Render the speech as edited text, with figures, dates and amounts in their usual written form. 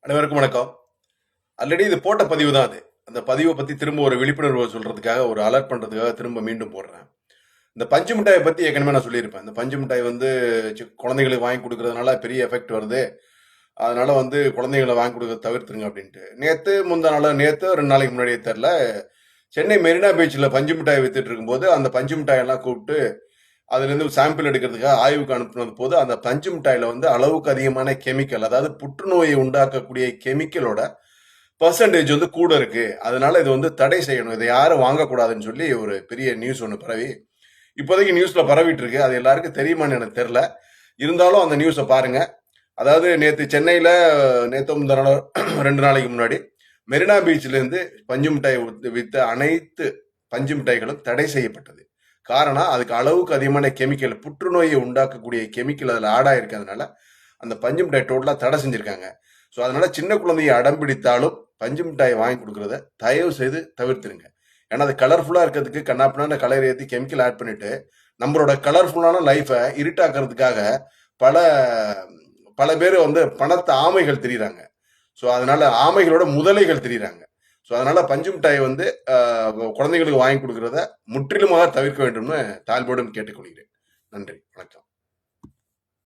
அனைவருக்கும் வணக்கம். ஆல்ரெடி இது போட்ட பதிவு தான் அது. அந்த பதிவை பத்தி திரும்ப ஒரு விழிப்புணர்வு சொல்றதுக்காக, ஒரு அலர்ட் பண்றதுக்காக திரும்ப மீண்டும் போடுறேன். இந்த பஞ்சு மிட்டாயை பத்தி ஏற்கனவே நான் சொல்லியிருப்பேன். இந்த பஞ்சு மிட்டாய் வந்து குழந்தைகளுக்கு வாங்கி கொடுக்கறதுனால பெரிய எஃபெக்ட் வருது. அதனால வந்து குழந்தைகளை வாங்கி கொடுக்கறத தவிர்த்துருங்க அப்படின்ட்டு. நேத்து 2 நாளைக்கு முன்னாடியே தெரியல, சென்னை மெரினா பீச்சில் பஞ்சு மிட்டாய் வித்துட்டு இருக்கும்போது அந்த பஞ்சு மிட்டாயெல்லாம் கூப்பிட்டு அதுலேருந்து சாம்பிள் எடுக்கிறதுக்காக ஆய்வுக்கு அனுப்புனது போது அந்த பஞ்சு மிட்டாயில வந்து அளவுக்கு அதிகமான கெமிக்கல், அதாவது புற்றுநோயை உண்டாக்கக்கூடிய கெமிக்கலோட பர்சன்டேஜ் வந்து கூட இருக்கு. அதனால இது வந்து தடை செய்யணும், இதை யாரும் வாங்கக்கூடாதுன்னு சொல்லி ஒரு பெரிய நியூஸ் ஒன்று பரவி இப்போதைக்கு நியூஸ்ல பரவிட்டு இருக்கு. அது எல்லாருக்கும் தெரியுமான்னு எனக்கு தெரியல. இருந்தாலும் அந்த நியூஸை பாருங்க. அதாவது நேற்று சென்னையில நேற்று முந்தா நாள் 2 நாளைக்கு முன்னாடி மெரினா பீச்ல இருந்து பஞ்சு மிட்டாய் வித்த அனைத்து பஞ்சு மிட்டாய்களும் தடை செய்யப்பட்டது. காரணம், அதுக்கு அளவுக்கு அதிகமான கெமிக்கல், புற்றுநோயை உண்டாக்கக்கூடிய கெமிக்கல் அதில் ஆட் ஆயிருக்கிறதுனால அந்த பஞ்சு மிட்டாய் டோட்டலா தடை செஞ்சிருக்காங்க. ஸோ அதனால சின்ன குழந்தைய அடம் பிடித்தாலும் பஞ்சு மிட்டாய் வாங்கி கொடுக்கறத தயவு செய்து தவிர்த்துருங்க. ஏன்னா அது கலர்ஃபுல்லா இருக்கிறதுக்கு கண்ணாப்பினா கலர் ஏற்றி கெமிக்கல் ஆட் பண்ணிட்டு நம்மளோட கலர்ஃபுல்லான லைஃபை இருட்டாக்குறதுக்காக பல பல பேர் வந்து பணத்தை ஆமைகள் தெரியுறாங்க. ஸோ அதனால ஆமைகளோட முதலைகள் தெரியுறாங்க. ஸோ அதனால பஞ்சு மிட்டாயை வந்து குழந்தைகளுக்கு வாங்கி கொடுக்கறத முற்றிலுமாக தவிர்க்க வேண்டும்னு தாழ்மையுடன் கேட்டுக்கொள்கிறேன். நன்றி, வணக்கம்.